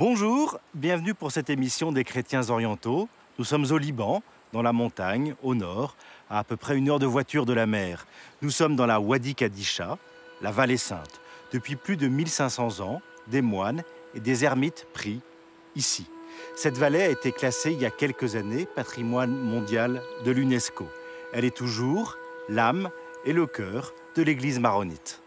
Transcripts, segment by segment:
Bonjour, bienvenue pour cette émission des chrétiens orientaux. Nous sommes au Liban, dans la montagne, au nord, à peu près 1 heure de voiture de la mer. Nous sommes dans la Wadi Kadisha, la vallée sainte. Depuis plus de 1500 ans, des moines et des ermites prient ici. Cette vallée a été classée il y a quelques années patrimoine mondial de l'UNESCO. Elle est toujours l'âme et le cœur de l'église maronite.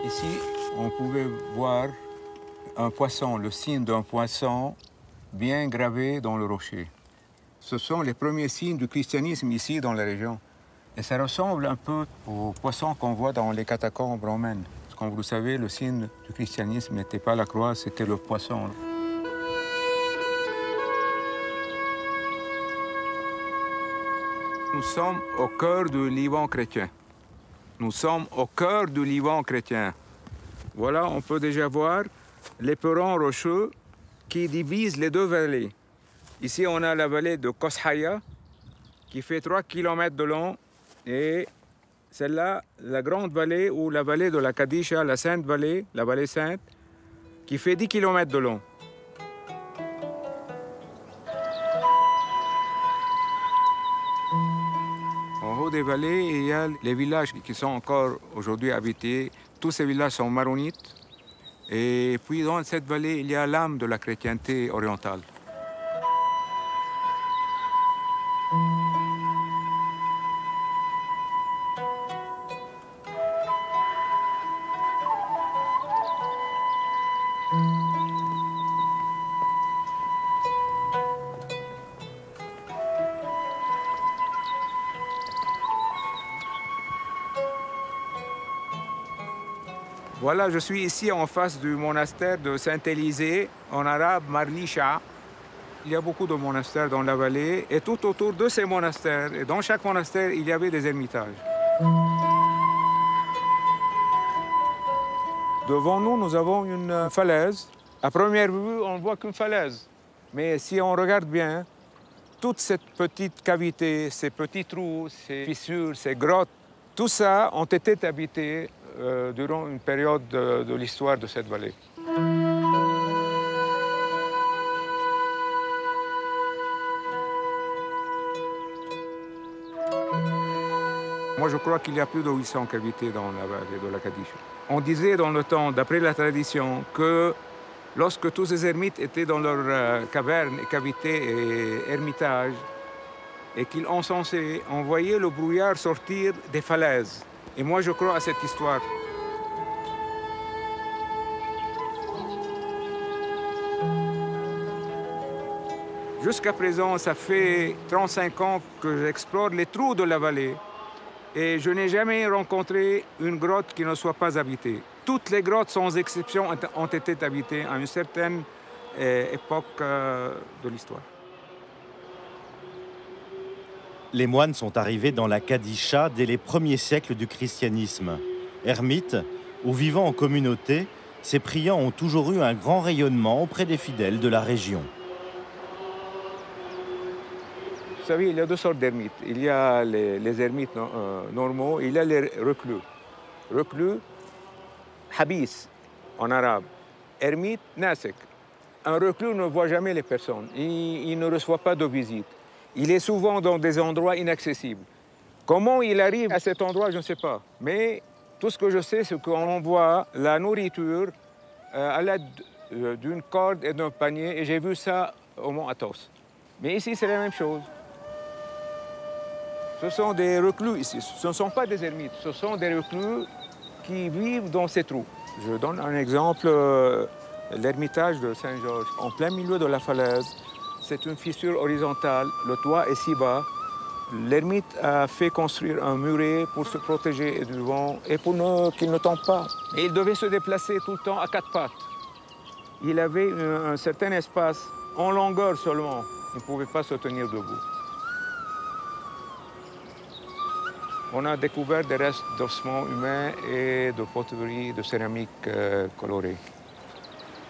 Ici, on pouvait voir un poisson, le signe d'un poisson bien gravé dans le rocher. Ce sont les premiers signes du christianisme ici dans la région. Et ça ressemble un peu aux poissons qu'on voit dans les catacombes romaines. Parce que, comme vous le savez, le signe du christianisme n'était pas la croix, c'était le poisson. Nous sommes au cœur du Liban chrétien. Nous sommes au cœur du Liban chrétien. Voilà, on peut déjà voir l'éperon rocheux qui divise les deux vallées. Ici, on a la vallée de Koshaya, qui fait 3 km de long, et celle-là, la grande vallée, ou la vallée de la Kadisha, la Sainte Vallée, la vallée sainte, qui fait 10 km de long. En haut des vallées, il y a les villages qui sont encore aujourd'hui habités. Tous ces villages sont maronites. Et puis dans cette vallée, il y a l'âme de la chrétienté orientale. Voilà, je suis ici en face du monastère de Saint-Élysée, en arabe Marlisha. Il y a beaucoup de monastères dans la vallée, et tout autour de ces monastères, et dans chaque monastère, il y avait des ermitages. Devant nous, nous avons une falaise. À première vue, on ne voit qu'une falaise. Mais si on regarde bien, toute cette petite cavité, ces petits trous, ces fissures, ces grottes, tout ça ont été habités durant une période de l'histoire de cette vallée. Moi, je crois qu'il y a plus de 800 cavités dans la vallée de la Kadisha. On disait dans le temps, d'après la tradition, que lorsque tous ces ermites étaient dans leurs cavernes, cavités et ermitages, et qu'ils encensaient, on voyait le brouillard sortir des falaises. Et moi, je crois à cette histoire. Jusqu'à présent, ça fait 35 ans que j'explore les trous de la vallée. Et je n'ai jamais rencontré une grotte qui ne soit pas habitée. Toutes les grottes, sans exception, ont été habitées à une certaine époque de l'histoire. Les moines sont arrivés dans la Kadisha dès les premiers siècles du christianisme. Ermites ou vivant en communauté, ces priants ont toujours eu un grand rayonnement auprès des fidèles de la région. Vous savez, il y a 2 sortes d'ermites. Il y a les ermites normaux, il y a les reclus. Reclus, habis en arabe. Ermite, nasek. Un reclus ne voit jamais les personnes. Il ne reçoit pas de visite. Il est souvent dans des endroits inaccessibles. Comment il arrive à cet endroit, je ne sais pas. Mais tout ce que je sais, c'est qu'on envoie la nourriture à l'aide d'une corde et d'un panier. Et j'ai vu ça au mont Athos. Mais ici, c'est la même chose. Ce sont des reclus ici. Ce ne sont pas des ermites. Ce sont des reclus qui vivent dans ces trous. Je donne un exemple, l'ermitage de Saint-Georges. En plein milieu de la falaise, c'est une fissure horizontale. Le toit est si bas. L'ermite a fait construire un muret pour se protéger du vent et pour qu'il ne tombe pas. Et il devait se déplacer tout le temps à 4 pattes. il avait un certain espace en longueur seulement. Il ne pouvait pas se tenir debout. On a découvert des restes d'ossements humains et de poteries, de céramique colorée.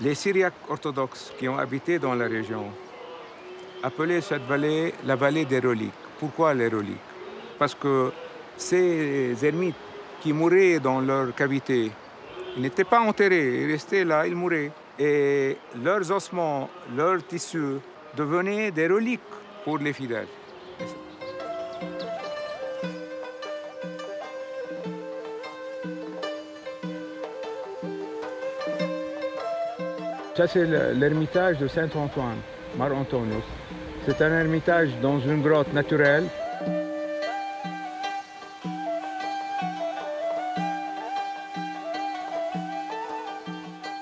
Les Syriaques orthodoxes qui ont habité dans la région appelaient cette vallée la vallée des reliques. Pourquoi les reliques? Parce que ces ermites qui mouraient dans leur cavité, ils n'étaient pas enterrés, ils restaient là, ils mouraient. Et leurs ossements, leurs tissus devenaient des reliques pour les fidèles. Ça, c'est l'ermitage de Saint-Antoine, Mar Antonius. C'est un ermitage dans une grotte naturelle.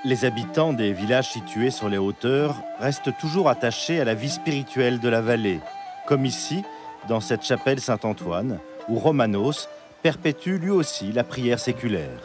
Les habitants des villages situés sur les hauteurs restent toujours attachés à la vie spirituelle de la vallée, comme ici, dans cette chapelle Saint-Antoine, où Romanos perpétue lui aussi la prière séculaire.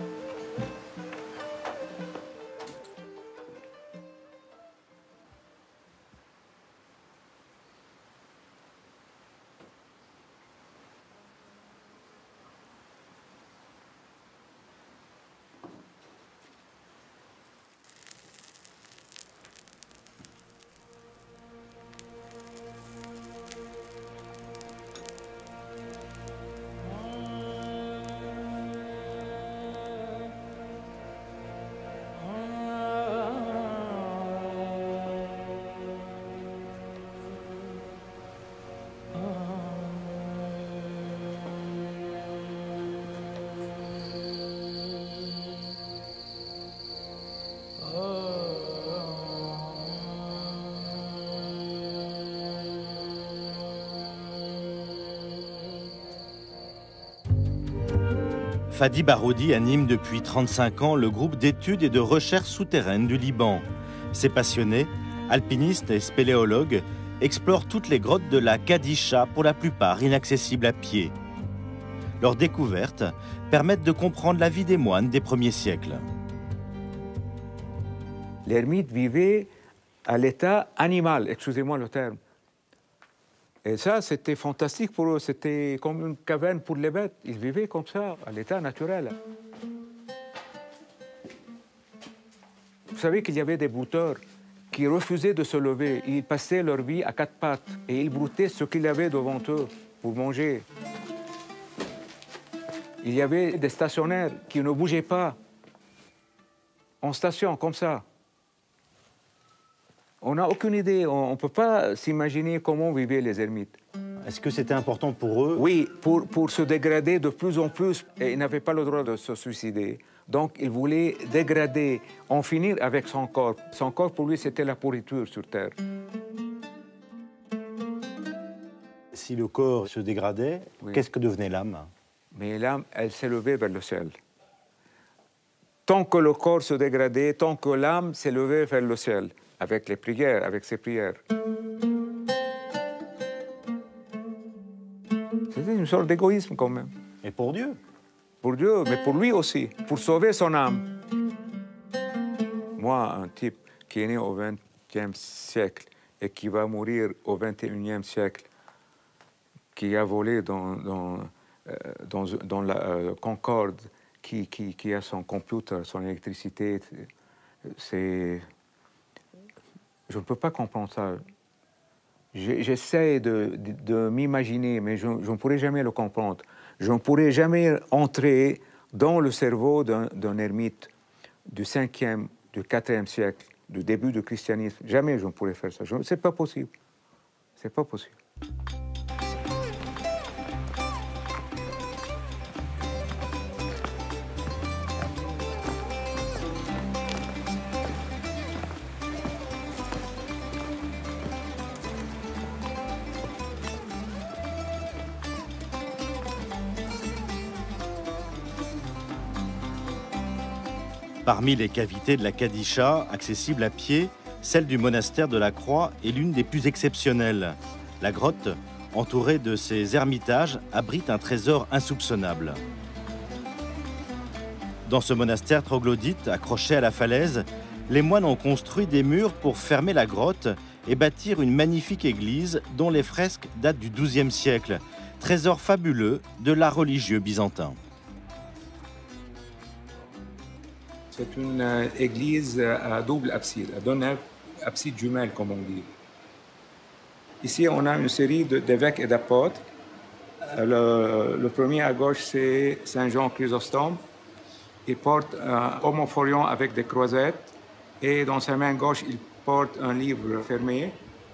Fadi Baroudi anime depuis 35 ans le groupe d'études et de recherche souterraines du Liban. Ces passionnés, alpinistes et spéléologues, explorent toutes les grottes de la Kadisha, pour la plupart inaccessibles à pied. Leurs découvertes permettent de comprendre la vie des moines des premiers siècles. L'ermite vivait à l'état animal, excusez-moi le terme. Et ça, c'était fantastique pour eux. C'était comme une caverne pour les bêtes. Ils vivaient comme ça, à l'état naturel. Vous savez qu'il y avait des brouteurs qui refusaient de se lever. Ils passaient leur vie à quatre pattes et ils broutaient ce qu'il y avait devant eux pour manger. Il y avait des stationnaires qui ne bougeaient pas en station, comme ça. On n'a aucune idée, on ne peut pas s'imaginer comment vivaient les ermites. Est-ce que c'était important pour eux? Oui, pour se dégrader de plus en plus. Et ils n'avaient pas le droit de se suicider. Donc, ils voulaient dégrader, en finir avec son corps. Son corps, pour lui, c'était la pourriture sur Terre. Si le corps se dégradait, oui, qu'est-ce que devenait l'âme? Mais l'âme, elle s'élevait vers le ciel. Tant que le corps se dégradait, tant que l'âme s'élevait vers le ciel. Avec les prières, avec ses prières. C'était une sorte d'égoïsme quand même. Et pour Dieu? Pour Dieu, mais pour lui aussi, pour sauver son âme. Moi, un type qui est né au XXe siècle et qui va mourir au XXIe siècle, qui a volé dans la Concorde, qui a son computer, son électricité, c'est... Je ne peux pas comprendre ça. J'essaie de m'imaginer, mais je ne pourrai jamais le comprendre. Je ne pourrai jamais entrer dans le cerveau d'un ermite du 5e, du 4e siècle, du début du christianisme. Jamais je ne pourrai faire ça. Ce n'est pas possible. C'est pas possible. Parmi les cavités de la Kadisha, accessibles à pied, celle du monastère de la Croix est l'une des plus exceptionnelles. La grotte, entourée de ces ermitages, abrite un trésor insoupçonnable. Dans ce monastère troglodyte, accroché à la falaise, les moines ont construit des murs pour fermer la grotte et bâtir une magnifique église dont les fresques datent du XIIe siècle, trésor fabuleux de l'art religieux byzantin. C'est une église à double abside, à deux nefs, abside jumelle comme on dit. Ici, on a une série d'évêques et d'apôtres. Le premier à gauche, c'est Saint Jean Chrysostome. Il porte un homophorion avec des croisettes et dans sa main gauche, il porte un livre fermé.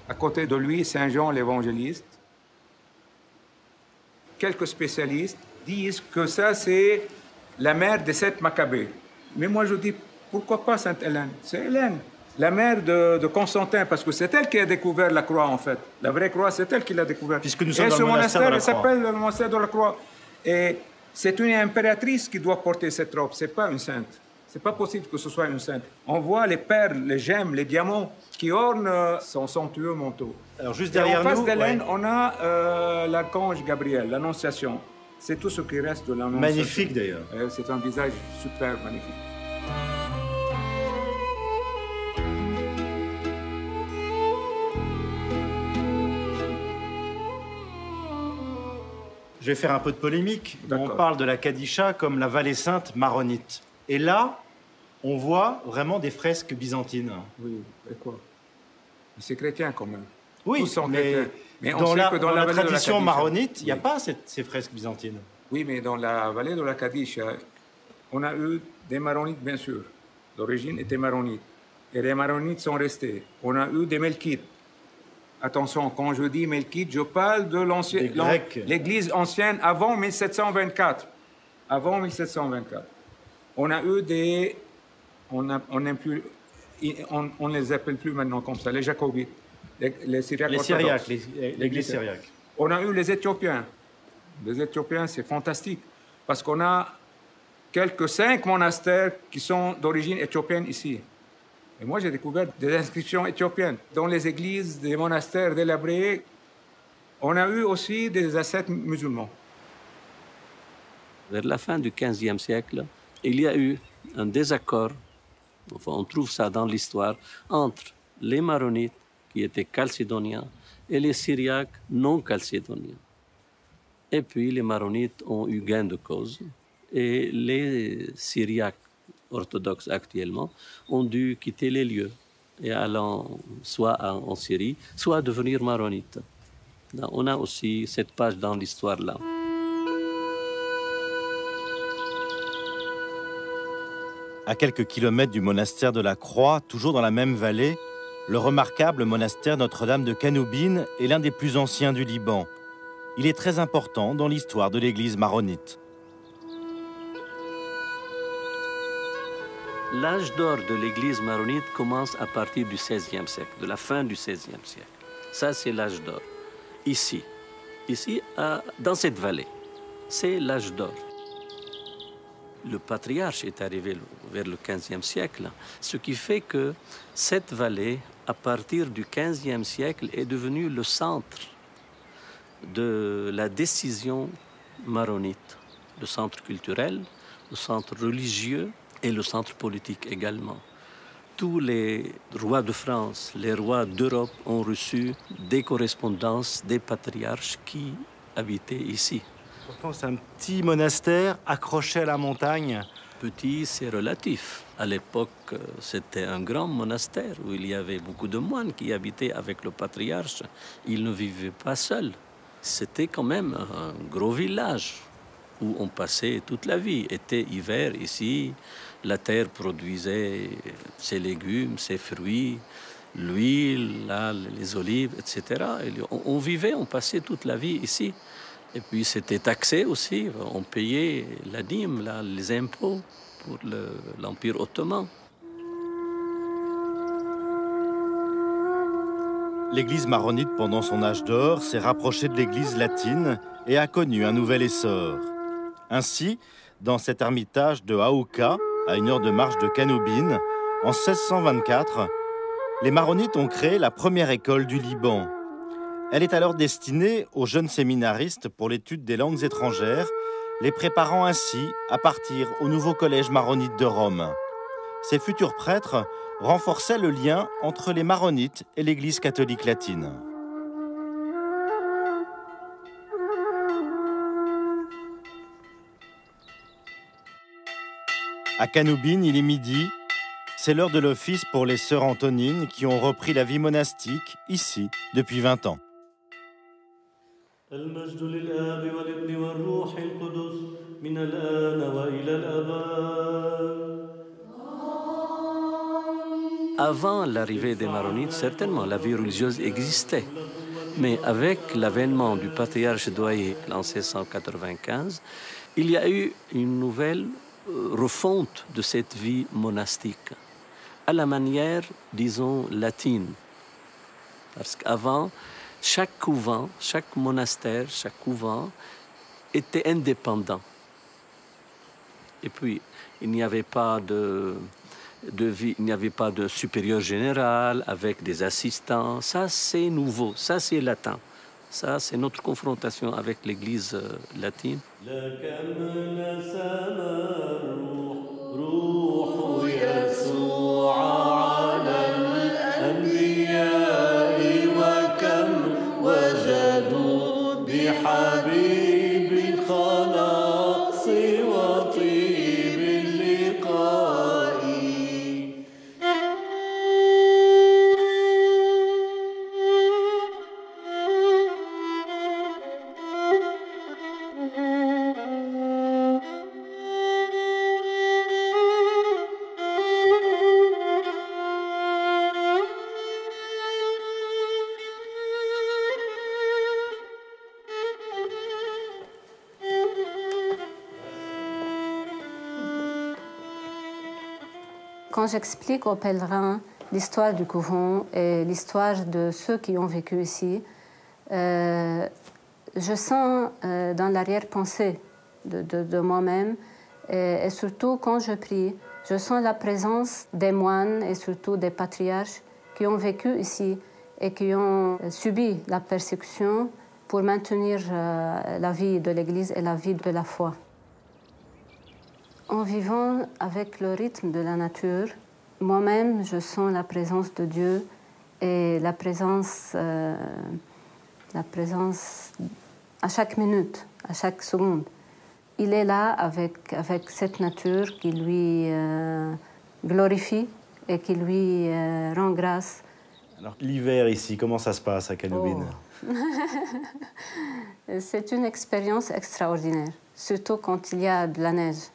À côté de lui, Saint Jean l'évangéliste. Quelques spécialistes disent que ça, c'est la mère des 7 Maccabées. Mais moi, je dis, pourquoi pas Sainte Hélène? C'est Hélène, la mère de Constantin, parce que c'est elle qui a découvert la croix, en fait. La vraie croix, c'est elle qui l'a découverte. Puisque nous sommes dans le monastère de la Croix. Elle s'appelle le monastère de la Croix. Et c'est une impératrice qui doit porter cette robe, c'est pas une sainte. C'est pas possible que ce soit une sainte. On voit les perles, les gemmes, les diamants qui ornent son somptueux manteau. Alors juste derrière nous, en face d'Hélène, on a l'archange Gabriel, l'Annonciation. C'est tout ce qui reste de l'Annonciation. Magnifique d'ailleurs. C'est un visage super magnifique. Je vais faire un peu de polémique. On D'accord. parle de la Kadisha comme la vallée sainte maronite. Et là, on voit vraiment des fresques byzantines. Oui, et quoi? C'est chrétien quand même. Oui, Tous sont mais chrétiens. Mais on dans sait la, que dans la vallée de tradition Kadisha- maronite, il n'y a Oui. pas ces fresques byzantines. Oui, mais dans la vallée de la Kadisha, on a eu des maronites, bien sûr. D'origine étaient maronites. Et les maronites sont restés. On a eu des melkites. Attention, quand je dis melkite, je parle de Des Grecs. l'église ancienne avant 1724. Avant 1724. On a eu des... On ne les appelle plus maintenant comme ça, les jacobites. Les Syriaques Les orthodoxes. Syriaques, l'église syriaque. On a eu les Éthiopiens. Les Éthiopiens, c'est fantastique. Parce qu'on a quelques 5 monastères qui sont d'origine éthiopienne ici. Et moi, j'ai découvert des inscriptions éthiopiennes. Dans les églises des monastères délabrés, on a eu aussi des ascètes musulmans. Vers la fin du XVe siècle, il y a eu un désaccord, enfin, on trouve ça dans l'histoire, entre les maronites, qui étaient chalcédoniens, et les syriaques non chalcédoniens. Et puis les maronites ont eu gain de cause, et les syriaques orthodoxes actuellement ont dû quitter les lieux et allant soit en Syrie, soit devenir maronites. On a aussi cette page dans l'histoire-là. À quelques kilomètres du monastère de la Croix, toujours dans la même vallée, le remarquable monastère Notre-Dame de Kanoubine est l'un des plus anciens du Liban. Il est très important dans l'histoire de l'église maronite. L'âge d'or de l'église maronite commence à partir du XVIe siècle, de la fin du XVIe siècle. Ça, c'est l'âge d'or. Ici, dans cette vallée, c'est l'âge d'or. Le patriarche est arrivé vers le XVe siècle, ce qui fait que cette vallée, à partir du XVe siècle, est devenue le centre de la décision maronite, le centre culturel, le centre religieux et le centre politique également. Tous les rois de France, les rois d'Europe ont reçu des correspondances des patriarches qui habitaient ici. Pourtant, c'est un petit monastère accroché à la montagne. Petit, c'est relatif. À l'époque, c'était un grand monastère où il y avait beaucoup de moines qui habitaient avec le patriarche. Ils ne vivaient pas seuls. C'était quand même un gros village où on passait toute la vie. Été, hiver, ici, la terre produisait ses légumes, ses fruits, l'huile, là, les olives, etc. Et on vivait, on passait toute la vie ici. Et puis c'était taxé aussi, on payait la dîme, là, les impôts pour l'Empire ottoman. L'église maronite, pendant son âge d'or, s'est rapprochée de l'église latine et a connu un nouvel essor. Ainsi, dans cet ermitage de Aouka, à 1 heure de marche de Kanoubine, en 1624, les maronites ont créé la première école du Liban. Elle est alors destinée aux jeunes séminaristes pour l'étude des langues étrangères, les préparant ainsi à partir au nouveau collège maronite de Rome. Ces futurs prêtres renforçait le lien entre les maronites et l'Église catholique latine. À Kanoubine, il est midi. C'est l'heure de l'office pour les sœurs Antonines qui ont repris la vie monastique ici depuis 20 ans. Avant l'arrivée des Maronites, certainement, la vie religieuse existait. Mais avec l'avènement du patriarche Douay en 1695, il y a eu une nouvelle refonte de cette vie monastique, à la manière, disons, latine. Parce qu'avant, chaque couvent, chaque monastère, chaque couvent était indépendant. Et puis, il n'y avait pas de vie, il n'y avait pas de supérieur général avec des assistants. Ça, c'est nouveau, ça, c'est latin. Ça, c'est notre confrontation avec l'Église latine. Quand j'explique aux pèlerins l'histoire du couvent et l'histoire de ceux qui ont vécu ici, je sens dans l'arrière-pensée de moi-même et surtout quand je prie, je sens la présence des moines et surtout des patriarches qui ont vécu ici et qui ont subi la persécution pour maintenir la vie de l'Église et la vie de la foi. En vivant avec le rythme de la nature, moi-même, je sens la présence de Dieu et la présence à chaque minute, à chaque seconde. Il est là avec cette nature qui lui glorifie et qui lui rend grâce. Alors, l'hiver ici, comment ça se passe à Kanoubine? C'est une expérience extraordinaire, surtout quand il y a de la neige.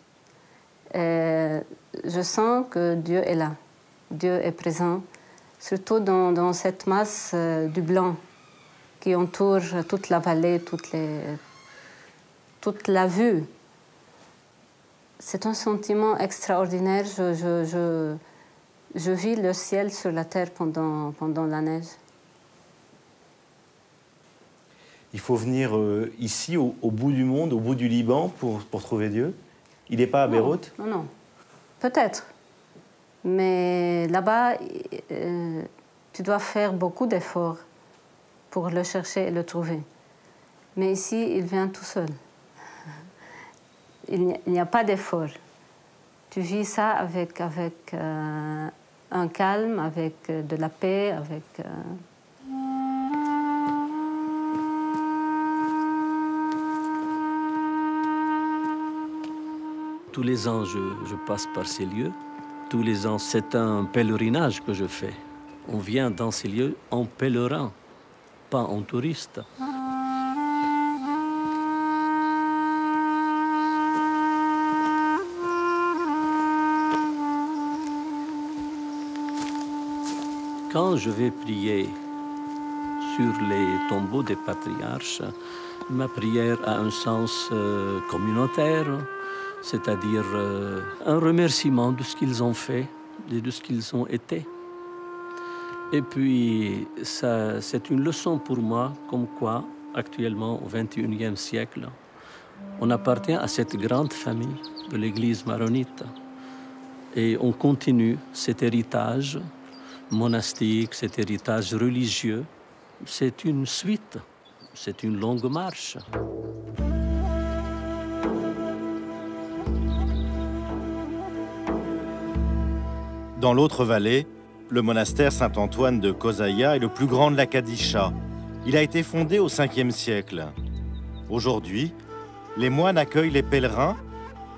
Je sens que Dieu est là, Dieu est présent, surtout dans cette masse du blanc qui entoure toute la vallée, toute la vue. C'est un sentiment extraordinaire. Je vis le ciel sur la terre pendant la neige. Il faut venir ici, au bout du monde, au bout du Liban, pour trouver Dieu? Il n'est pas à Beyrouth? Non. Peut-être. Mais là-bas, tu dois faire beaucoup d'efforts pour le chercher et le trouver. Mais ici, il vient tout seul. Il n'y a pas d'effort. Tu vis ça avec un calme, avec de la paix, avec... Tous les ans, je passe par ces lieux. Tous les ans, c'est un pèlerinage que je fais. On vient dans ces lieux en pèlerin, pas en touriste. Quand je vais prier sur les tombeaux des patriarches, ma prière a un sens communautaire, c'est-à-dire un remerciement de ce qu'ils ont fait et de ce qu'ils ont été. Et puis, c'est une leçon pour moi, comme quoi, actuellement, au XXIe siècle, on appartient à cette grande famille de l'Église maronite. Et on continue cet héritage monastique, cet héritage religieux. C'est une suite, c'est une longue marche. Dans l'autre vallée, Le monastère Saint-Antoine de Kozaya est le plus grand de la Kadisha. Il a été fondé au 5e siècle. Aujourd'hui, les moines accueillent les pèlerins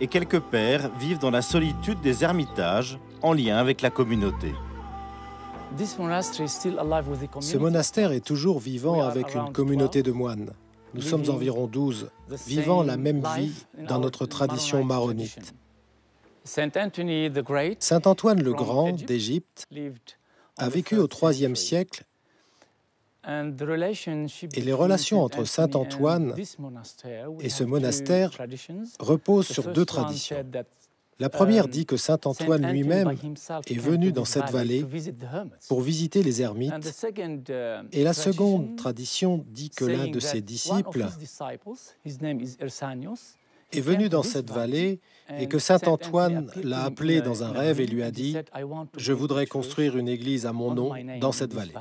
et quelques pères vivent dans la solitude des ermitages en lien avec la communauté. Ce monastère est toujours vivant avec une communauté de moines. Nous sommes environ 12, vivant la même vie dans notre tradition maronite. Saint Antoine le Grand d'Égypte a vécu au IIIe siècle et les relations entre Saint Antoine et ce monastère reposent sur deux traditions. La première dit que Saint Antoine lui-même est venu dans cette vallée pour visiter les ermites, et la seconde tradition dit que l'un de ses disciples est venu dans cette vallée et que Saint Antoine l'a appelé dans un rêve et lui a dit « Je voudrais construire une église à mon nom dans cette vallée ».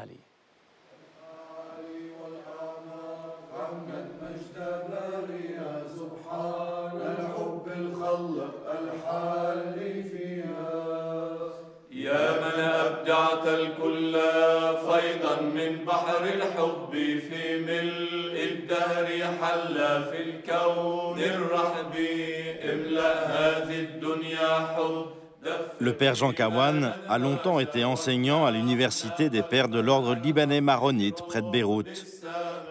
Le père Jean Kawan a longtemps été enseignant à l'université des pères de l'ordre libanais maronite près de Beyrouth.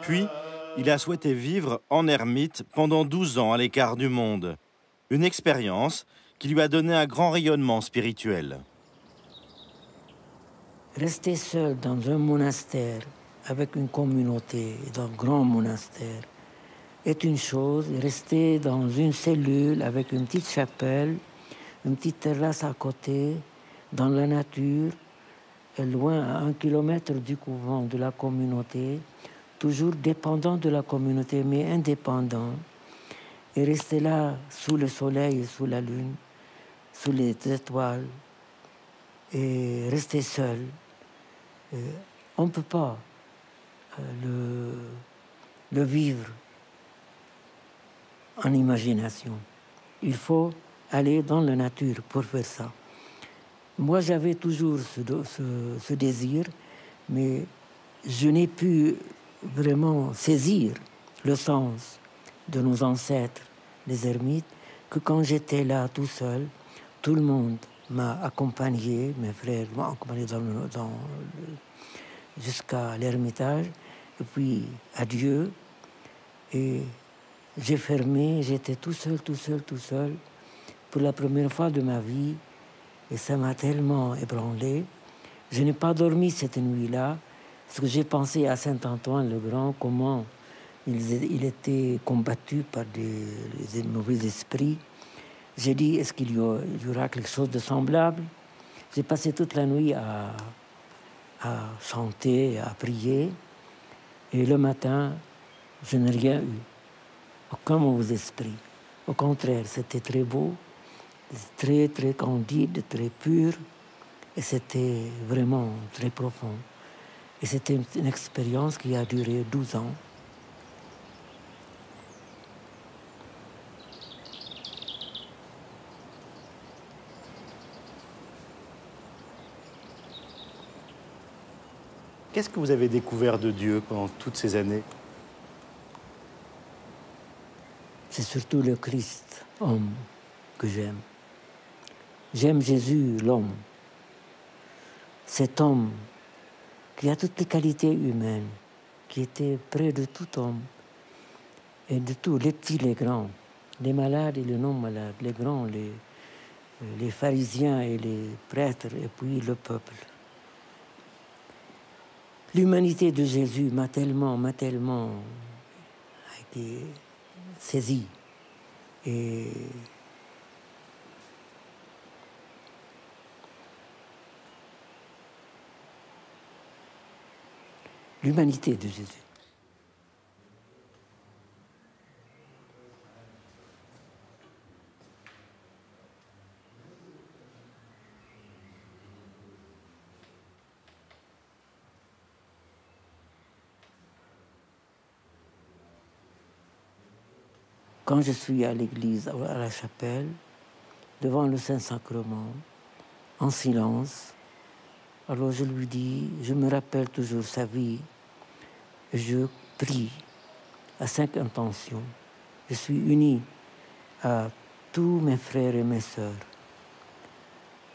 Puis, il a souhaité vivre en ermite pendant 12 ans à l'écart du monde. Une expérience qui lui a donné un grand rayonnement spirituel. Rester seul dans un monastère, avec une communauté, dans un grand monastère, est une chose. Rester dans une cellule avec une petite chapelle, une petite terrasse à côté, dans la nature, et loin à 1 kilomètre du couvent de la communauté, toujours dépendant de la communauté, mais indépendant, et rester là sous le soleil et sous la lune, sous les étoiles, et rester seul. On ne peut pas le vivre en imagination. Il faut aller dans la nature pour faire ça. Moi, j'avais toujours ce désir, mais je n'ai pu vraiment saisir le sens de nos ancêtres, les ermites, que quand j'étais là tout seul, tout le monde m'a accompagné, mes frères m'ont accompagné jusqu'à l'ermitage, et puis à Dieu. Et j'ai fermé, j'étais tout seul, pour la première fois de ma vie, et ça m'a tellement ébranlé. Je n'ai pas dormi cette nuit-là, parce que j'ai pensé à Saint Antoine le Grand, comment il était combattu par des mauvais esprits. J'ai dit, est-ce qu'il y aura quelque chose de semblable? J'ai passé toute la nuit à chanter, à prier. Et le matin, je n'ai rien eu. Aucun mauvais esprit. Au contraire, c'était très beau, très, très candide, très pur. Et c'était vraiment très profond. Et c'était une expérience qui a duré 12 ans. Qu'est-ce que vous avez découvert de Dieu pendant toutes ces années? C'est surtout le Christ, homme, que j'aime. J'aime Jésus, l'homme. Cet homme qui a toutes les qualités humaines, qui était près de tout homme, et de tous, les petits, les grands, les malades et les non-malades, les grands, les pharisiens et les prêtres, et puis le peuple. L'humanité de Jésus m'a tellement été saisie. Et l'humanité de Jésus. Quand je suis à l'église, à la chapelle, devant le Saint-Sacrement, en silence, Alors je lui dis, je me rappelle toujours sa vie, je prie à 5 intentions. Je suis uni à tous mes frères et mes sœurs.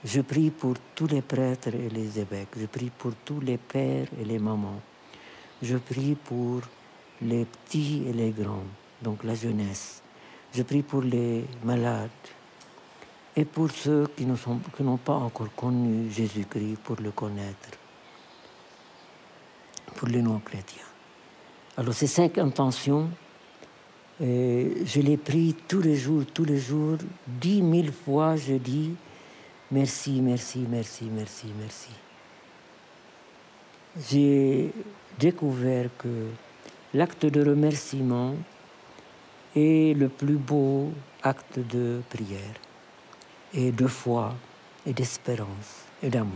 Je prie pour tous les prêtres et les évêques. Je prie pour tous les pères et les mamans. Je prie pour les petits et les grands, donc la jeunesse. Je prie pour les malades et pour ceux qui n'ont pas encore connu Jésus-Christ pour le connaître, pour les non-chrétiens. Alors ces 5 intentions, je les prie tous les jours, 10 000 fois je dis merci, merci, merci, merci, merci. J'ai découvert que l'acte de remerciement est le plus beau acte de prière et de foi et d'espérance et d'amour.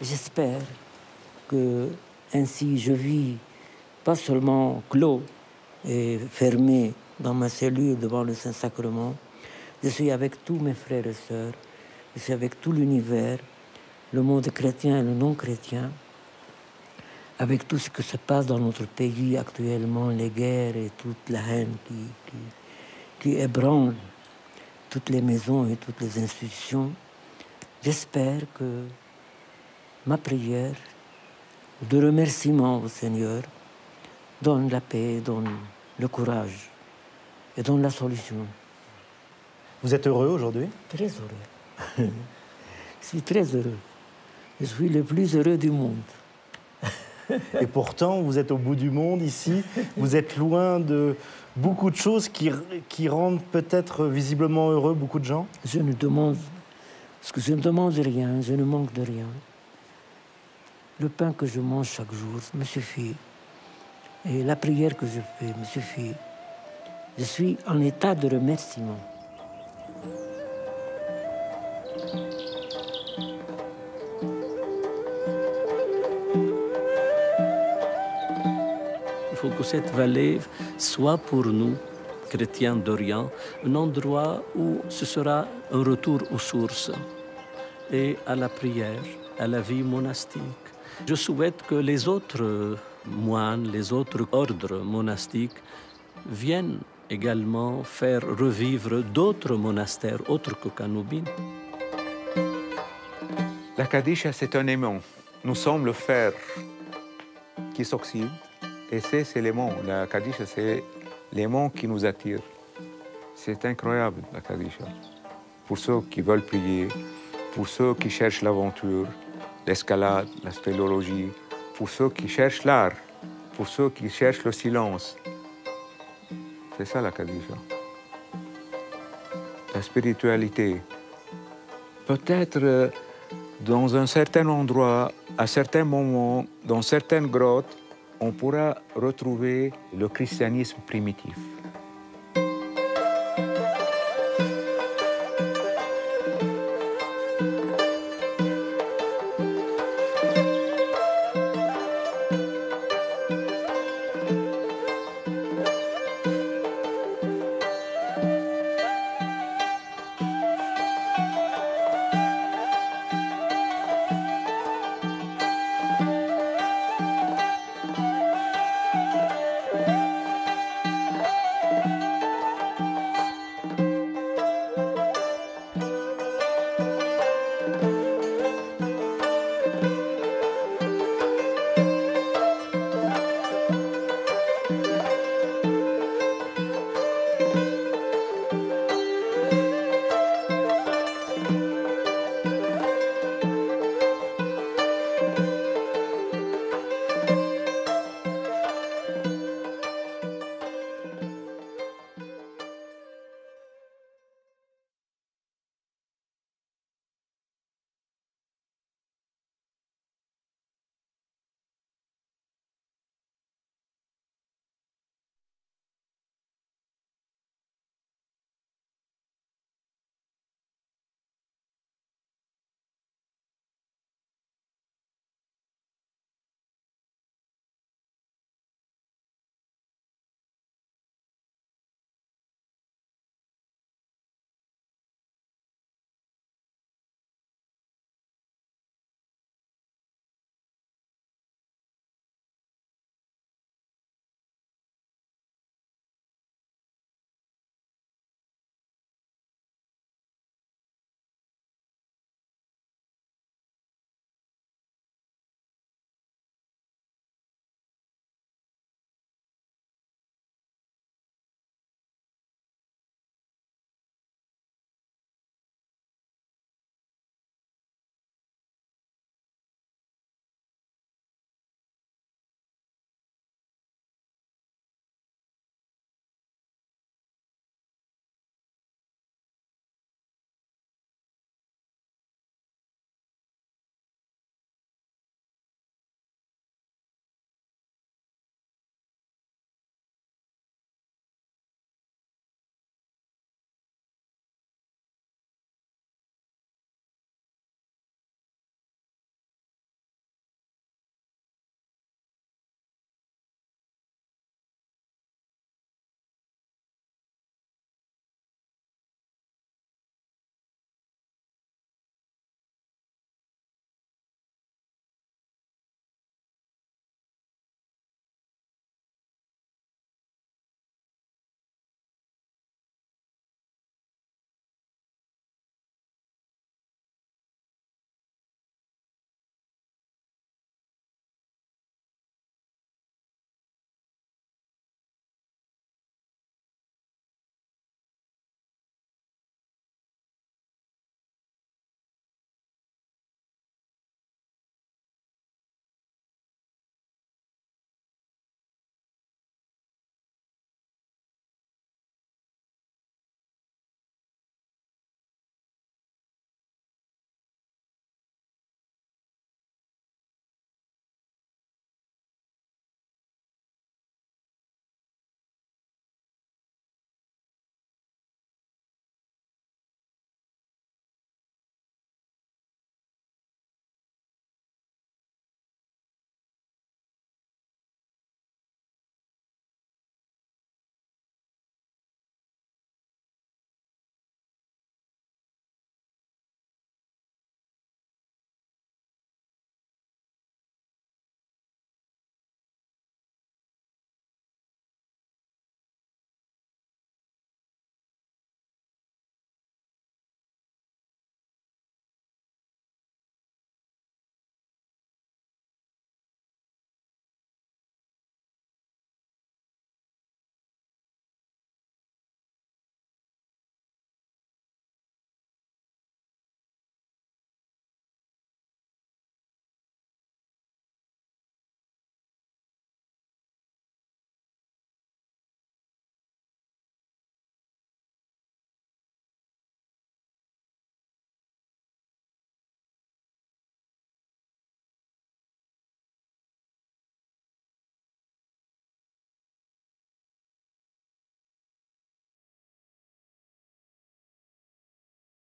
J'espère que ainsi je vis pas seulement clos et fermé dans ma cellule devant le Saint-Sacrement, je suis avec tous mes frères et sœurs, je suis avec tout l'univers, le monde chrétien et le non-chrétien, avec tout ce qui se passe dans notre pays actuellement, les guerres et toute la haine qui ébranle toutes les maisons et toutes les institutions. J'espère que ma prière de remerciement au Seigneur donne la paix, donne le courage et donne la solution. Vous êtes heureux aujourd'hui? Très heureux. Je suis très heureux. Je suis le plus heureux du monde. Et pourtant, vous êtes au bout du monde ici. Vous êtes loin de beaucoup de choses qui rendent peut-être visiblement heureux beaucoup de gens. Je ne demande rien, je ne manque de rien. Le pain que je mange chaque jour me suffit. Et la prière que je fais me suffit. Je suis en état de remerciement. Il faut que cette vallée soit pour nous, chrétiens d'Orient, un endroit où ce sera un retour aux sources et à la prière, à la vie monastique. Je souhaite que les autres moines, les autres ordres monastiques viennent également faire revivre d'autres monastères autres que Kanoubin. La Kadisha, c'est un aimant. Nous sommes le fer qui s'oxyde. Et c'est l'aimant. La Kadisha, c'est l'aimant qui nous attire. C'est incroyable, la Kadisha. Pour ceux qui veulent prier, pour ceux qui cherchent l'aventure, l'escalade, la spéléologie, pour ceux qui cherchent l'art, pour ceux qui cherchent le silence. C'est ça la Kadisha. La spiritualité. Peut-être dans un certain endroit, à certains moments, dans certaines grottes, on pourra retrouver le christianisme primitif.